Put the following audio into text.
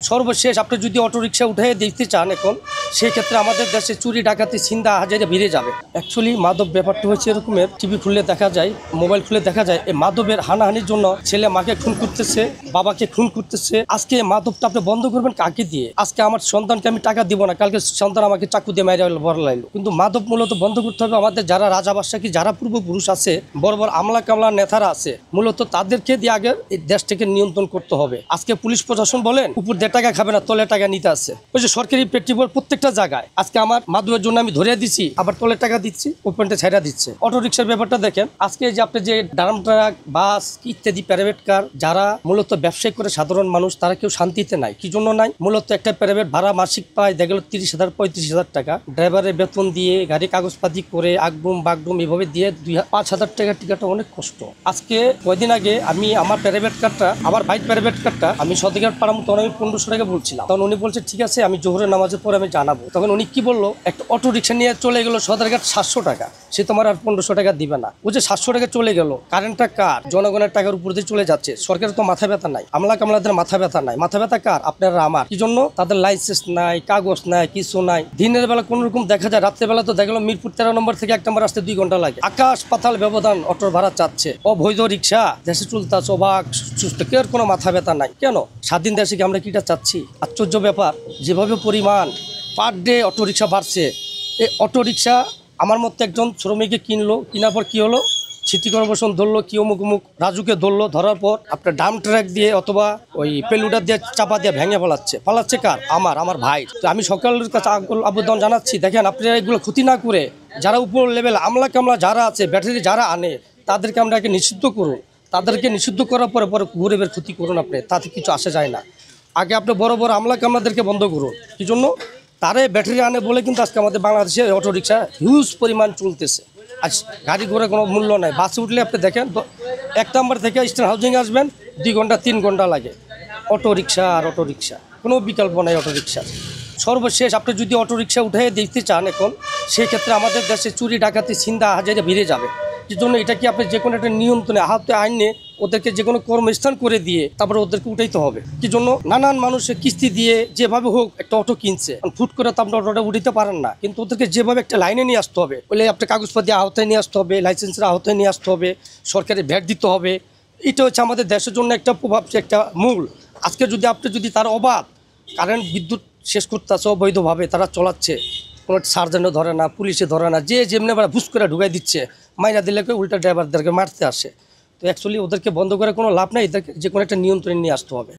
সর্বশেষ আপনি যদি অটো রিক্সা উঠে দেখতে চান এখন সেই ক্ষেত্রে আমাদের দেশে চুরি ডাকাতি ছিনতাই হাজারে বেড়ে যাবে। অ্যাকচুয়ালি মাদক ব্যাপারটা হচ্ছে এরকমের, টিভি খুললে দেখা যায়, মোবাইল খুলে দেখা যায় এই মাদকের হানাহানির জন্য ছেলে মাকে খুন করতেছে, বাবাকে খুন করতেছে। আজকে মাদকটা আপনি বন্ধ করবেন কাকে দিয়ে? আজকে আমার সন্তানকে আমি টাকা দিব না, কালকে সন্তান আমাকে চাকু দিয়ে মেরে বড় লাইলো। কিন্তু মাদক মূলত বন্ধ করতে হবে আমাদের যারা রাজাবাদশাহী, যারা পূর্বপুরুষ আছে, বড় বড় আমলা কামলা নেতারা আছে, মূলত তাদেরকে দিয়ে আগে এই দেশটাকে নিয়ন্ত্রণ করতে হবে। আজকে পুলিশ প্রশাসন বলেন উপর টাকা খাবে না, তলে টাকা নিতে আছে। ওই যে সরকারি পেট্রোল প্রত্যেকটা জায়গায় আজকে আমার মাদকের জন্য আমি ধরে দিচ্ছি, আবার তলে টাকা দিচ্ছি, ওপেনটা ছেড়া দিচ্ছে। অটো রিক্সার ব্যাপারটা দেখেন, আজকে যে আপনি যে ড্রাম ট্রাক, বাস ইত্যাদি প্রাইভেট কার যারা মূলত ব্যবসায়ী করে সাধারণ মানুষ, তারা কেউ শান্তিতে নাই। কি জন্য নাই? মূলত একটা প্রাইভেট ভাড়া মাসিক পায় দেখা গেল 30,000 35,000 টাকা, ড্রাইভারের বেতন দিয়ে গাড়ি কাগজপাতি করে আগডুম বাগডুম এভাবে দিয়ে 5,000 টাকার টিকাটা অনেক কষ্ট। আজকে কয়েকদিন আগে আমি আমার প্রাইভেট কারটা, আমার ভাই প্রাইভেট কারটা আমি সদরঘাট পাড়ার মতো আমি 1500 টাকা বলছিলাম। তখন উনি বলছে ঠিক আছে, আমি জোহরের নামাজের পরে আমি জানাবো। তখন উনি কি বললো, একটা অটো রিক্সা নিয়ে চলে গেলো সদরঘাট 700 টাকা, সে তোমার আর 1500 টাকা দিবে না। ও যে 700 টাকা চলে গেল, কারেন্টটা কার? জনগণের টাকার উপর দিয়ে চলে যাচ্ছে। সরকারের তো মাথা ব্যথা নাই, আমলা কামলাদের মাথা ব্যথা নাই। মাথা ব্যথা কার? আপনারা আমার। কি জন্য? তাদের লাইসেন্স নাই, কাগজ নাই, কিছু নাই। দিনের বেলা কোন রকম দেখা যায়, রাত্রের বেলা তো দেখা গেল মিরপুর 13 নম্বর থেকে 1 নম্বর আসতে 2 ঘন্টা লাগে। আকাশ পাতাল ব্যবধান অটোর ভাড়া চাচ্ছে। অবৈধ রিক্সা দেশে চলতেছে, অবাক সুস্থ, কেউ কোনো মাথা ব্যথা নাই। কেন? স্বাধীন দেশে কি আমরা কিটা চাচ্ছি? আশ্চর্য ব্যাপার, যেভাবে পরিমাণ পার ডে অটো রিক্সা বাড়ছে। এই অটো রিক্সা আমার মতো একজন শ্রমিককে কিনলো, কেনার পর কি হলো, সিটি কর্পোরেশন ধরলো, কি অমুক অমুক রাজুকে ধরলো, ধরার পর আপনার ডাম ট্রাক দিয়ে অথবা ওই পেলুডার দিয়ে চাপা দিয়ে ভেঙে পালাচ্ছে কার? আমার ভাই। তো আমি সরকারের কাছে আবেদন জানাচ্ছি, দেখেন আপনারা এগুলো ক্ষতি না করে যারা উপর লেভেল আমলা কামলা যারা আছে, ব্যাটারি যারা আনে, তাদেরকে আমরা নিষিদ্ধ করুন। তাদেরকে নিষিদ্ধ করার পরে গরিবের ক্ষতি করুন আপনি, তাতে কিছু আসে যায় না। আগে আপনি বড় বড় আমলা কামলাদেরকে বন্ধ করুন। কি জন্য? তারে ব্যাটারি আনে বলে কিন্তু আজকে আমাদের বাংলাদেশে অটো রিক্সা হিউজ পরিমাণ চলতেছে। আজ গাড়ি ঘোড়া কোনো মূল্য নাই। বাসে উঠলে আপনি দেখেন 1 নম্বর থেকে স্টার হাউজিং আসবেন 2 ঘন্টা 3 ঘন্টা লাগে। অটো রিক্সা আর অটো রিক্সা, কোনো বিকল্প নাই অটো রিক্সা। সর্বশেষ আপনি যদি অটো রিক্সা উঠে দেখতে চান এখন সেই ক্ষেত্রে আমাদের দেশে চুরি ডাকাতি ছিনতাই হাজারে বেড়ে যাবে। কি জন্য? এটা কি আপনি যে কোনো একটা নিয়ন্ত্রণে আহত আইনে ওদেরকে যে কোনো কর্মস্থান করে দিয়ে তারপরে ওদেরকে উঠাইতে হবে। কি জন্য? নানান মানুষের কিস্তি দিয়ে যেভাবে হোক একটা অটো কিনছে, ফুট করে তো আপনি অটোটা উঠাইতে পারেন না, কিন্তু ওদেরকে যেভাবে একটা লাইনে নিয়ে আসতে হবে, বলে আপনার কাগজপাতি আওতায় নিয়ে আসতে হবে, লাইসেন্সের আওতায় নিয়ে আসতে হবে, সরকারি ভ্যাট দিতে হবে। এটা হচ্ছে আমাদের দেশের জন্য একটা প্রভাব, একটা মূল। আজকে যদি তার অবাধ কারেন্ট বিদ্যুৎ শেষ করতে আছে, অবৈধভাবে তারা চলাচ্ছে, কোনো সার্জেন্টও ধরে না, পুলিশে ধরে না, যে যেমনি আবার ভুস করে ঢুকাই দিচ্ছে, মাইনা দিলে উল্টা ড্রাইভারদেরকে মারতে আসে। তো অ্যাকচুয়ালি ওদেরকে বন্ধ করে কোনো লাভ নেই, এদেরকে যে কোনো একটা নিয়ন্ত্রণ নিয়ে আসতে হবে।